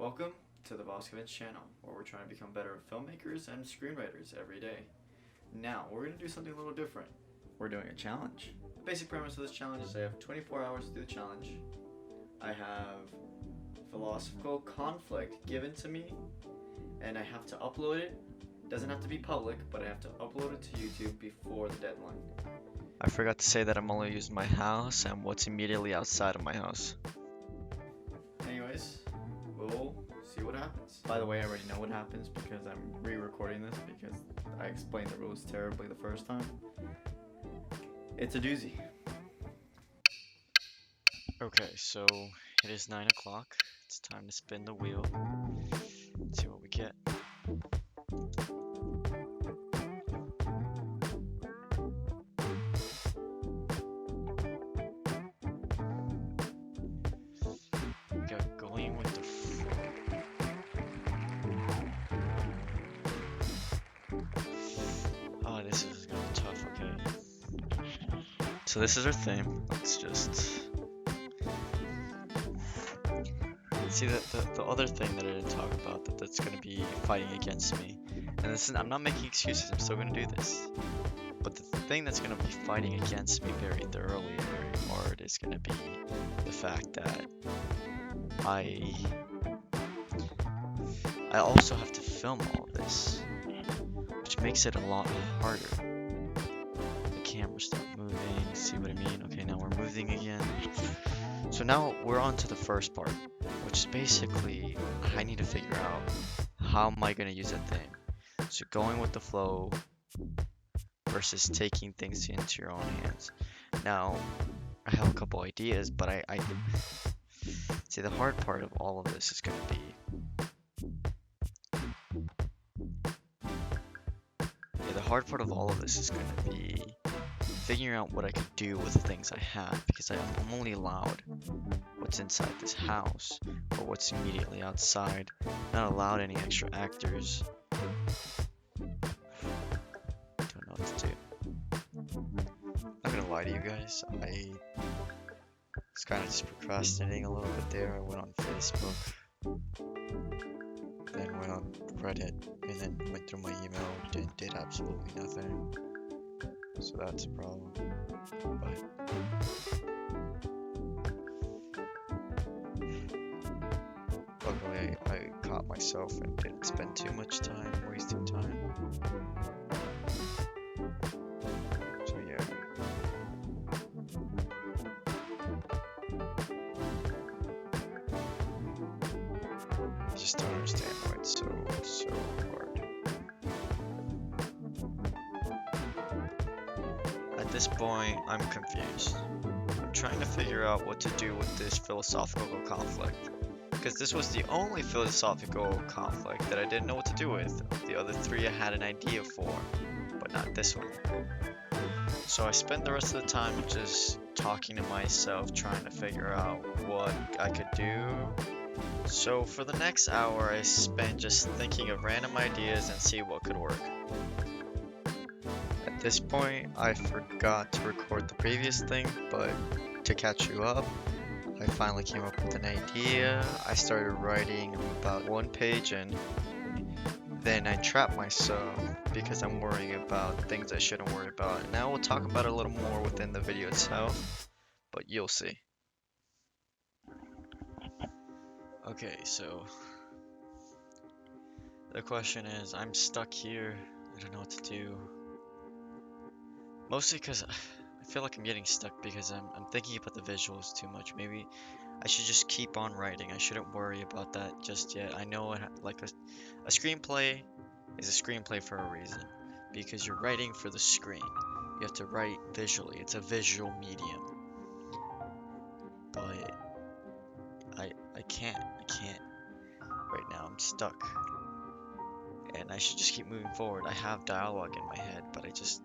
Welcome to the Voskovich channel, where we're trying to become better filmmakers and screenwriters every day. Now, we're going to do something a little different. We're doing a challenge. The basic premise of this challenge is I have 24 hours to do the challenge. I have philosophical conflict given to me, and I have to upload it. It doesn't have to be public, but I have to upload it to YouTube before the deadline. I forgot to say that I'm only using my house and what's immediately outside of my house. Anyways, we'll see what happens. By the way, I already know what happens because I'm re-recording this because I explained the rules terribly the first time. It's a doozy. Okay, so it is 9 o'clock. It's time to spin the wheel. Let's see what we get. We got going with the Oh, this is gonna be tough, okay. So this is our theme. Let's just see the other thing that I didn't talk about that's gonna be fighting against me. And this is, I'm not making excuses, I'm still gonna do this. But the thing that's gonna be fighting against me very thoroughly and very hard is gonna be the fact that I also have to film all of this, which makes it a lot harder. The camera start moving, see what I mean? Okay, now we're moving again. So now we're on to the first part, which is basically I need to figure out how am I gonna use that thing. So going with the flow versus taking things into your own hands. Now, I have a couple ideas, but I see the hard part of all of this is gonna be the hard part of all of this is gonna be figuring out what I could do with the things I have, because I'm only allowed what's inside this house or what's immediately outside. Not allowed any extra actors. Don't know what to do. I'm not gonna lie to you guys, I was kind of just procrastinating a little bit there. I went on Facebook, then went on Reddit, and then went through my email and did absolutely nothing. So that's a problem. But luckily I caught myself and didn't spend too much time wasting time. So yeah. I just don't understand why it's so hard. At this point, I'm confused. I'm trying to figure out what to do with this philosophical conflict. Because this was the only philosophical conflict that I didn't know what to do with. The other three I had an idea for, but not this one. So I spent the rest of the time just talking to myself, trying to figure out what I could do. So for the next hour, I spent just thinking of random ideas and see what could work. At this point, I forgot to record the previous thing, but to catch you up, I finally came up with an idea. I started writing about one page and then I trapped myself because I'm worrying about things I shouldn't worry about. Now we'll talk about it a little more within the video itself, but you'll see. Okay, so the question is, I'm stuck here. I don't know what to do. Mostly because I feel like I'm getting stuck because I'm thinking about the visuals too much. Maybe I should just keep on writing. I shouldn't worry about that just yet. I know like a screenplay is a screenplay for a reason, because you're writing for the screen. You have to write visually. It's a visual medium. But I can't right now. I'm stuck. And I should just keep moving forward. I have dialogue in my head, but I just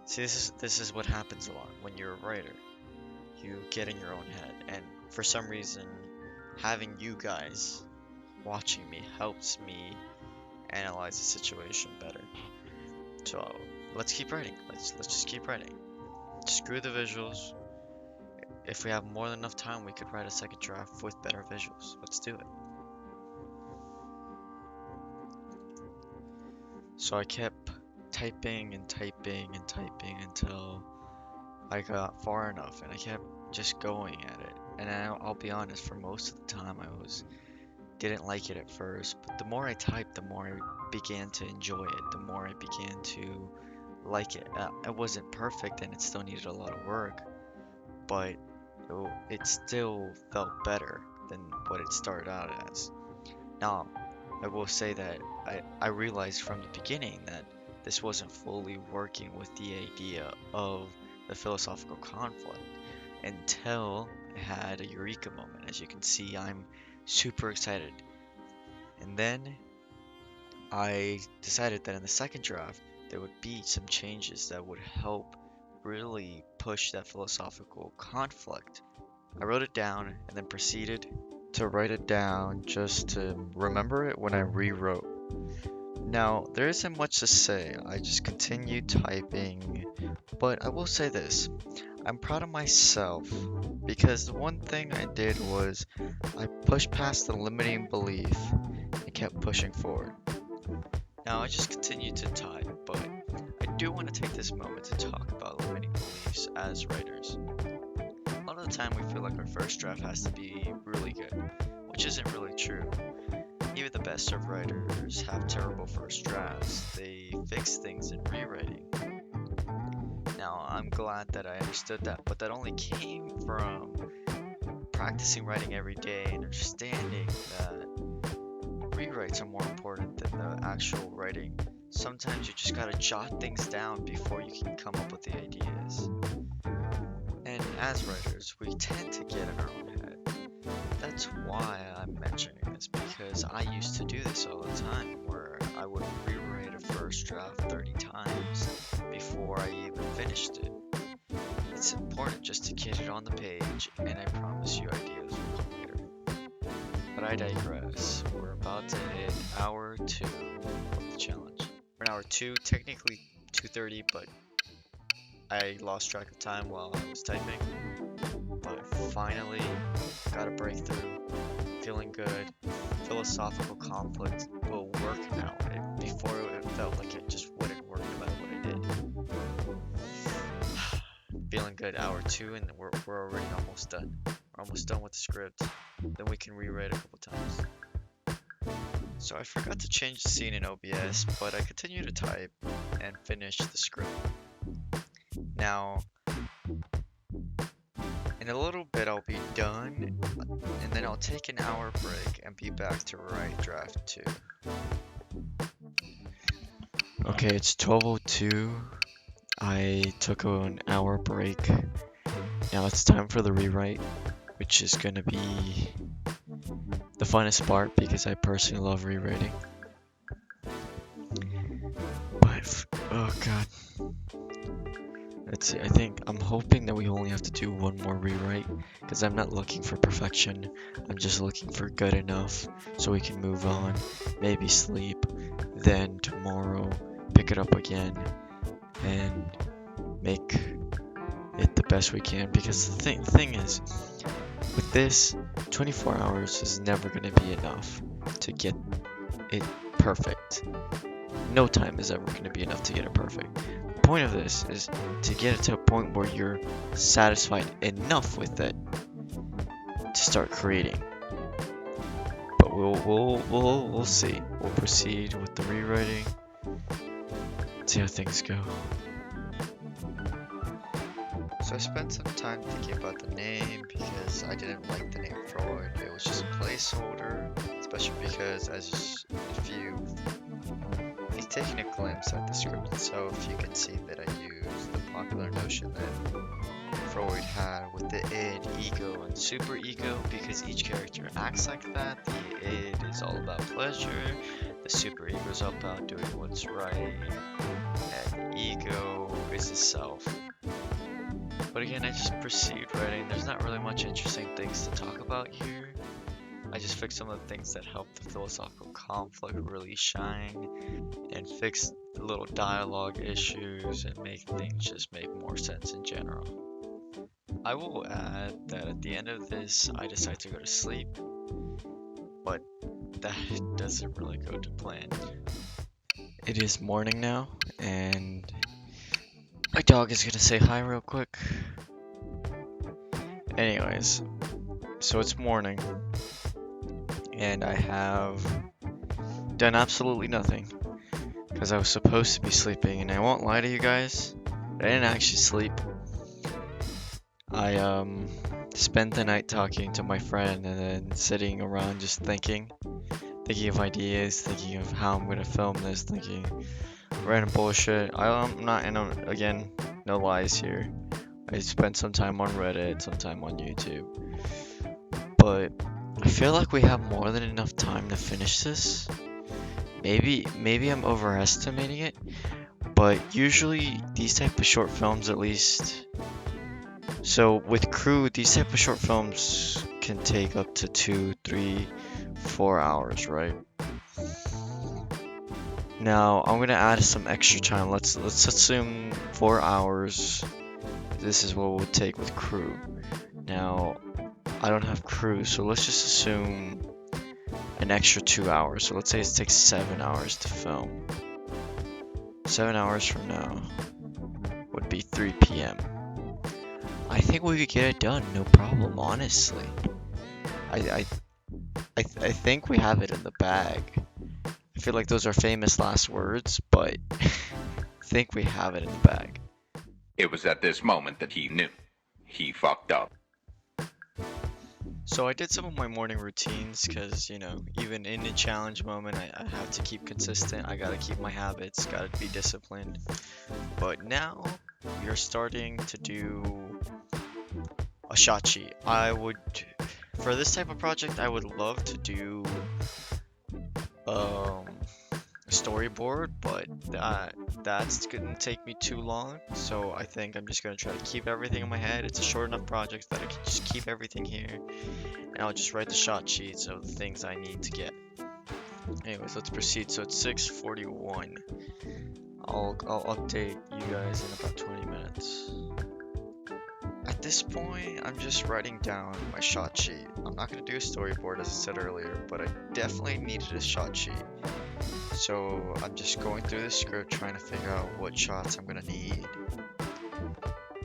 see, this is what happens a lot when you're a writer. You get in your own head, and for some reason, having you guys watching me helps me analyze the situation better. So let's keep writing. Let's just keep writing. Screw the visuals. if we have more than enough time, we could write a second draft with better visuals. Let's do it. So I kept typing and typing and typing until I got far enough, and I kept just going at it. And I'll be honest, for most of the time didn't like it at first, but the more I typed, the more I began to enjoy it, the more I began to like it. It wasn't perfect and it still needed a lot of work, but it still felt better than what it started out as. Now, I will say that I realized from the beginning that this wasn't fully working with the idea of the philosophical conflict until I had a eureka moment. As you can see, I'm super excited. And then I decided that in the second draft, there would be some changes that would help really push that philosophical conflict. I wrote it down and then proceeded to write it down just to remember it when I rewrote. Now, there isn't much to say. I just continued typing, but I will say this. I'm proud of myself because the one thing I did was I pushed past the limiting belief and kept pushing forward. Now, I just continued to type, but I do want to take this moment to talk about limiting beliefs as writers. A lot of the time, we feel like our first draft has to be really good, which isn't really true. Even the best of writers have terrible first drafts. They fix things in rewriting. Now, I'm glad that I understood that, but that only came from practicing writing every day and understanding that rewrites are more important than the actual writing. Sometimes you just gotta jot things down before you can come up with the ideas. And as writers, we tend to get in our own head. That's why I'm mentioning this, because I used to do this all the time, where I would rewrite a first draft 30 times before I even finished it. It's important just to get it on the page, and I promise you ideas will come later. But I digress. We're about to hit hour 2 of the challenge. We're in hour 2, technically 2:30, but I lost track of time while I was typing. But finally got a breakthrough, feeling good. Philosophical conflict will work now. Before it felt like it just wouldn't work no matter what I did. Feeling good, hour 2, and we're already almost done. We're almost done with the script. Then we can rewrite a couple times. So I forgot to change the scene in OBS, but I continue to type and finish the script. Now, in a little bit I'll be done, and then I'll take an hour break and be back to write draft 2. Okay, it's 12:02. I took an hour break. Now it's time for the rewrite, which is gonna be the funnest part because I personally love rewriting. But, oh god. Let's see, I'm hoping that we only have to do one more rewrite because I'm not looking for perfection. I'm just looking for good enough so we can move on, maybe sleep, then tomorrow pick it up again and make it the best we can, because the thing is, with this, 24 hours is never going to be enough to get it perfect. No time is ever going to be enough to get it perfect. The point of this is to get it to a point where you're satisfied enough with it to start creating. But we'll see. We'll proceed with the rewriting. See how things go. So I spent some time thinking about the name because I didn't like the name Freud. It was just a placeholder, especially because if you've taken a glimpse at the script itself, you can see that I used the popular notion that Freud had with the id, ego, and superego, because each character acts like that. The id is all about pleasure, the superego is all about doing what's right, and the ego is the self. But again, I just proceed writing. There's not really much interesting things to talk about here. I just fixed some of the things that helped the philosophical conflict really shine, and fix the little dialogue issues and make things just make more sense in general. I will add that at the end of this, I decide to go to sleep, but that doesn't really go to plan. It is morning now, and my dog is gonna say hi real quick. Anyways, so it's morning, and I have done absolutely nothing because I was supposed to be sleeping, and I won't lie to you guys, I didn't actually sleep. I spent the night talking to my friend and then sitting around just thinking of ideas, thinking of how I'm gonna film this, thinking random bullshit. I'm not in a, again, no lies here. I spent some time on Reddit, some time on YouTube, but I feel like we have more than enough time to finish this. Maybe I'm overestimating it, but usually these type of short films, at least. So with crew, these type of short films can take up to 2, 3, 4 hours, right? Now I'm gonna add some extra time. Let's assume 4 hours. This is what we'll take with crew. Now I don't have crew, so let's just assume an extra 2 hours. So let's say it takes 7 hours to film. 7 hours from now would be 3 p.m. I think we could get it done, no problem, honestly. I think we have it in the bag. I feel like those are famous last words, but I think we have it in the bag. It was at this moment that he knew. He fucked up. So I did some of my morning routines because, you know, even in a challenge moment, I have to keep consistent. I gotta keep my habits, gotta be disciplined. But now we are starting to do a shot sheet. For this type of project, I would love to do a storyboard, but that's gonna take me too long. So I think I'm just gonna try to keep everything in my head. It's a short enough project that I can just keep everything here, and I'll just write the shot sheets of the things I need to get. Anyways, let's proceed. So it's 6:41. I'll update you guys in about 20 minutes. At this point, I'm just writing down my shot sheet. I'm not going to do a storyboard as I said earlier, but I definitely needed a shot sheet. So I'm just going through the script trying to figure out what shots I'm going to need.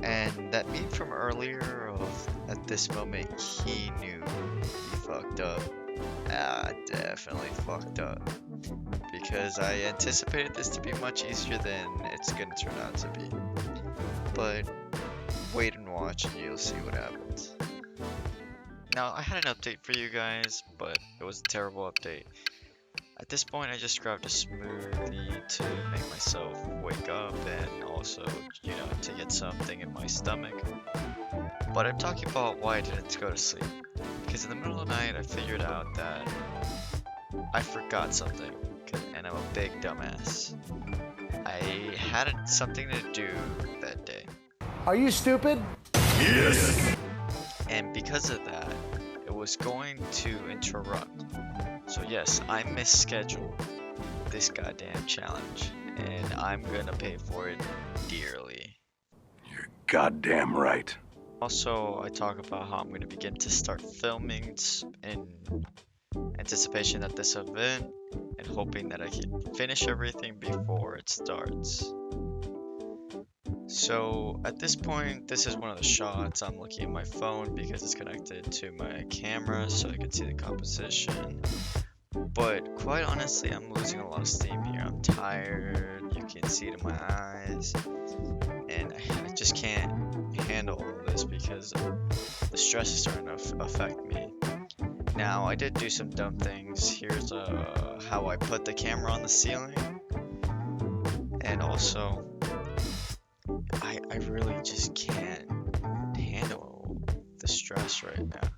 And that meme from earlier of at this moment he knew he fucked up. I definitely fucked up. Because I anticipated this to be much easier than it's going to turn out to be. But wait and watch and you'll see what happens. Now, I had an update for you guys, but it was a terrible update. At this point, I just grabbed a smoothie to make myself wake up and also, you know, to get something in my stomach. But I'm talking about why I didn't go to sleep. Because in the middle of the night, I figured out that I forgot something, and I'm a big dumbass. I had something to do that day. Are you stupid? Yes! And because of that, it was going to interrupt. So yes, I misscheduled this goddamn challenge, and I'm gonna pay for it dearly. You're goddamn right. Also, I talk about how I'm gonna begin to start filming in anticipation of this event, and hoping that I can finish everything before it starts. So at this point, this is one of the shots. I'm looking at my phone because it's connected to my camera so I can see the composition. But quite honestly, I'm losing a lot of steam here. I'm tired, you can see it in my eyes, and I just can't handle all of this because the stress is starting to affect me. Now, I did do some dumb things. Here's how I put the camera on the ceiling, and also I really just can't handle the stress right now,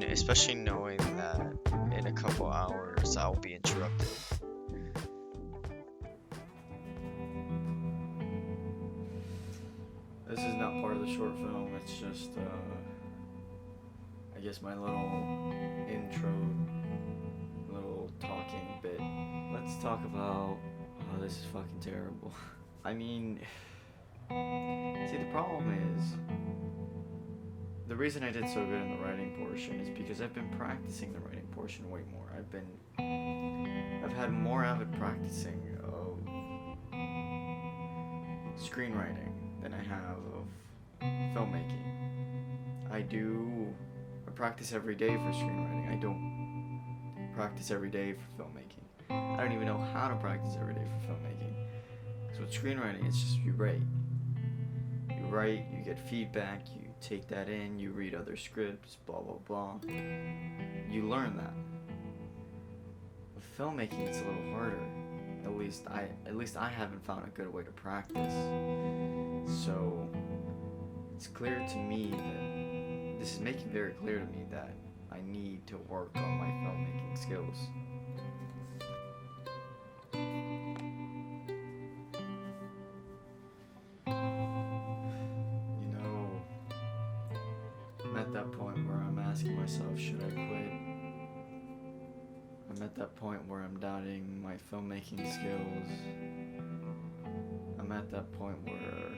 especially knowing that in a couple hours I'll be interrupted. This is not part of the short film, it's just, I guess my little intro, little talking bit. Let's talk about, oh, this is fucking terrible. I mean, see, the problem is, the reason I did so good in the writing portion is because I've been practicing the writing portion way more. I've had more avid practicing of screenwriting than I have of filmmaking. I practice every day for screenwriting. I don't practice every day for filmmaking. I don't even know how to practice every day for filmmaking. So with screenwriting, it's just you write. You write, you get feedback, you take that in, you read other scripts, blah blah blah. You learn that. With filmmaking, it's a little harder. At least I haven't found a good way to practice. So it's clear to me that this is making very clear to me that I need to work on my filmmaking skills. You know, I'm at that point where I'm asking myself, should I quit? I'm at that point where I'm doubting my filmmaking skills. I'm at that point where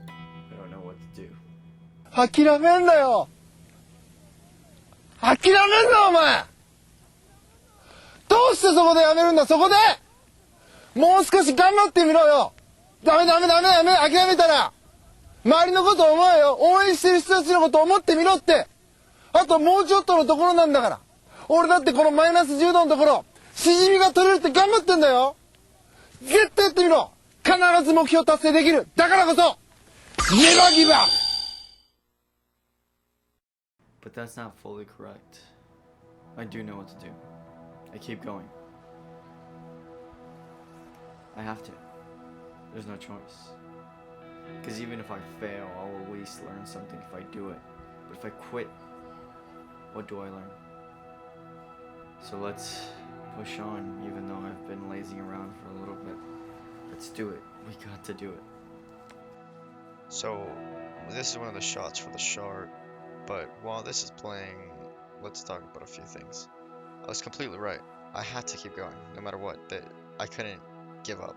I don't know what to do. 諦めんなよ諦めんなお前どうしてそこでやめるんだそこでもう少し頑張ってみろよダメ諦めたら周りのこと思えよ応援してる人たちのこと思ってみろってあともうちょっとのところなんだから俺だってこのマイナス10度のところしじみが取れるって頑張ってんだよ絶対やってみろ必ず目標達成できるだからこそネバーギブアップ But that's not fully correct. I do know what to do. I keep going. I have to. There's no choice. Because even if I fail, I'll at least learn something if I do it. But if I quit, what do I learn? So let's push on, even though I've been lazing around for a little bit. Let's do it. We got to do it. So, this is one of the shots for the shark, but while this is playing, let's talk about a few things. I was completely right. I had to keep going, no matter what. I couldn't give up.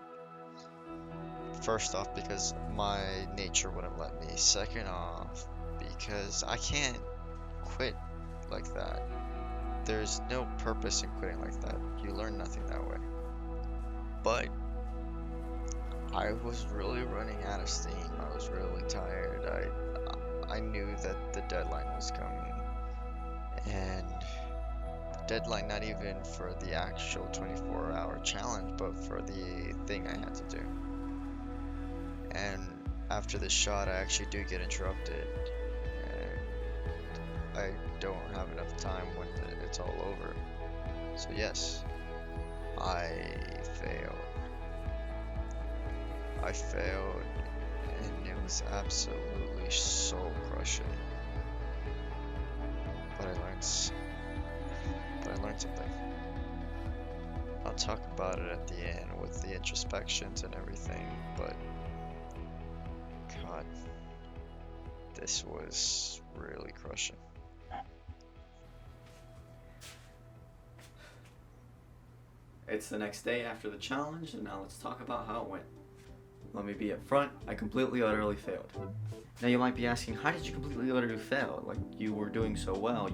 First off, because my nature wouldn't let me. Second off, because I can't quit like that. There's no purpose in quitting like that. You learn nothing that way. But I was really running out of steam. I was really tired. I knew that the deadline was coming. And the deadline not even for the actual 24-hour challenge, but for the thing I had to do. And after this shot, I actually do get interrupted. And I don't have enough time when it's all over. So yes, I failed. I failed, and it was absolutely soul crushing. But I learned something. I'll talk about it at the end with the introspections and everything, but God, this was really crushing. It's the next day after the challenge, and now let's talk about how it went. Let me be up front, I completely utterly failed. Now you might be asking, how did you completely utterly fail? Like, you were doing so well.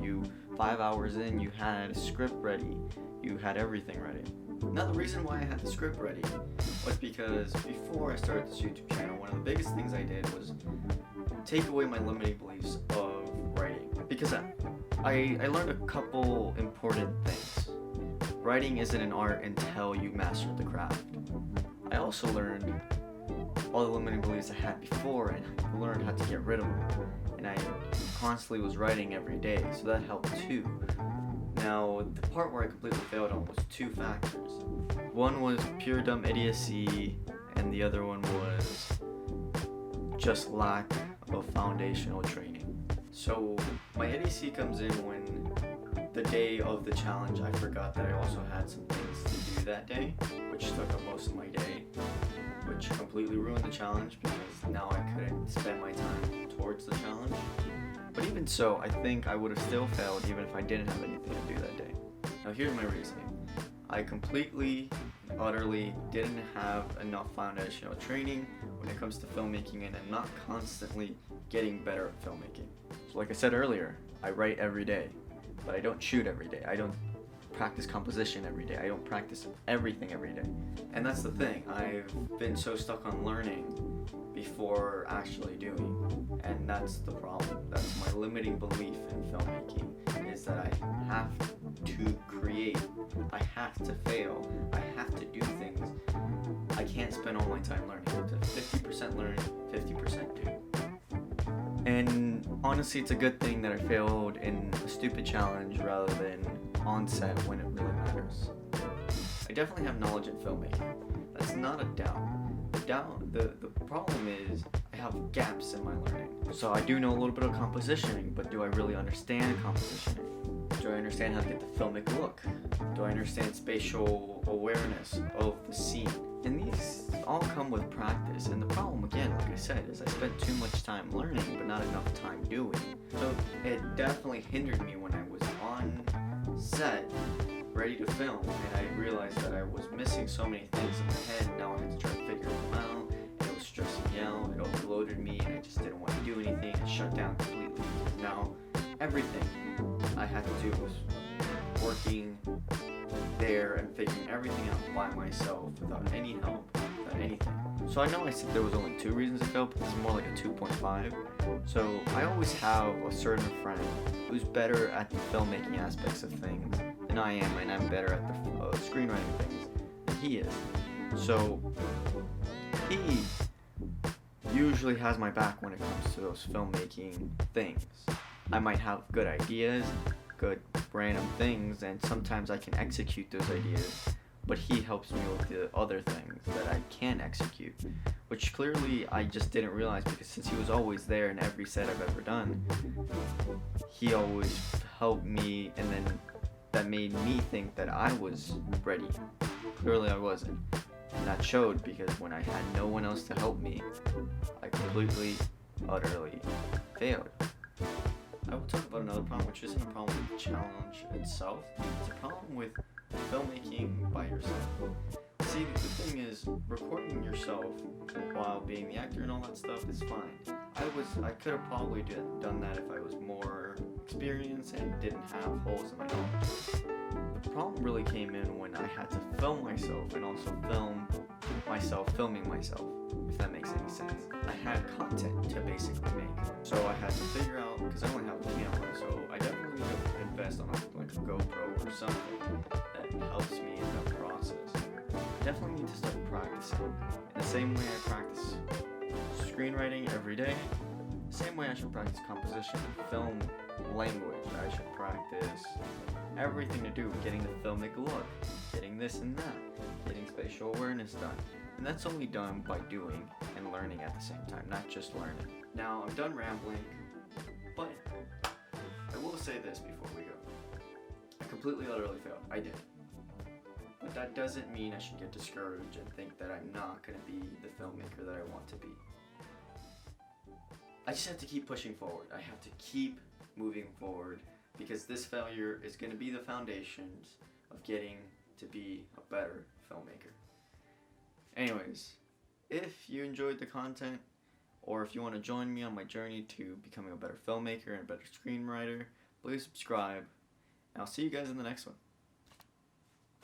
5 hours in, you had a script ready. You had everything ready. Now the reason why I had the script ready was because before I started this YouTube channel, one of the biggest things I did was take away my limiting beliefs of writing. Because I learned a couple important things. Writing isn't an art until you master the craft. I also learned all the limiting beliefs I had before, and I learned how to get rid of them. And I constantly was writing every day, so that helped too. Now, the part where I completely failed on was two factors. One was pure dumb idiocy, and the other one was just lack of foundational training. So my idiocy comes in when the day of the challenge I forgot that I also had some things to do that day, which took up most of my day, which completely ruined the challenge because now I couldn't spend my time towards the challenge. But even so, I think I would have still failed even if I didn't have anything to do that day. Now here's my reasoning. I completely, utterly didn't have enough foundational training when it comes to filmmaking, and I'm not constantly getting better at filmmaking. So like I said earlier, I write every day, but I don't shoot every day. I don't practice composition every day. I don't practice everything every day. And that's the thing. I've been so stuck on learning before actually doing. And that's the problem. That's my limiting belief in filmmaking, is that I have to create. I have to fail. I have to do things. I can't spend all my time learning. It's a 50% learn, 50% do. And honestly, it's a good thing that I failed in a stupid challenge rather than on set when it really matters. I definitely have knowledge in filmmaking. That's not a doubt. The problem is I have gaps in my learning. So I do know a little bit of compositioning, but do I really understand compositioning? Do I understand how to get the filmic look? Do I understand spatial awareness of the scene? And these all come with practice. And the problem, again, like I said, is I spent too much time learning, but not enough time doing. So it definitely hindered me when I was on set, ready to film, and I realized that I was missing so many things in my head. Now I had to try to figure them out. It was stressing me out. It overloaded me, and I just didn't want to do anything. I shut down completely. Now everything I had to do was working there and figuring everything out by myself without any help, without anything. So I know I said there was only 2 reasons I failed, but it's more like a 2.5. So I always have a certain friend who's better at the filmmaking aspects of things than I am, and I'm better at the screenwriting things than he is. So he usually has my back when it comes to those filmmaking things. I might have good ideas, good random things, and sometimes I can execute those ideas, but he helps me with the other things that I can execute, which clearly I just didn't realize, because since he was always there in every set I've ever done, he always helped me, and then that made me think that I was ready. Clearly I wasn't, and that showed, because when I had no one else to help me, I completely, utterly failed. I will talk about another problem, which isn't a problem with the challenge itself. It's a problem with filmmaking by yourself. See, the thing is, recording yourself while being the actor and all that stuff is fine. I could have probably done that if I was more experienced and didn't have holes in my knowledge. The problem really came in when I had to film myself and also film myself filming myself, if that makes any sense. I had content to basically make, so I had to figure out, because I only have a camera, so I definitely need to invest on like a GoPro or something that helps me in that process. I definitely need to start practicing. In the same way I practice screenwriting every day, the same way I should practice composition, film language. I should practice everything to do with getting the filmic look, getting this and that, getting spatial awareness done. And that's only done by doing and learning at the same time, not just learning. Now, I'm done rambling, but I will say this before we go. I completely, utterly failed. I did. But that doesn't mean I should get discouraged and think that I'm not going to be the filmmaker that I want to be. I just have to keep pushing forward. I have to keep moving forward, because this failure is going to be the foundations of getting to be a better filmmaker. Anyways, if you enjoyed the content, or if you want to join me on my journey to becoming a better filmmaker and a better screenwriter, please subscribe, and I'll see you guys in the next one.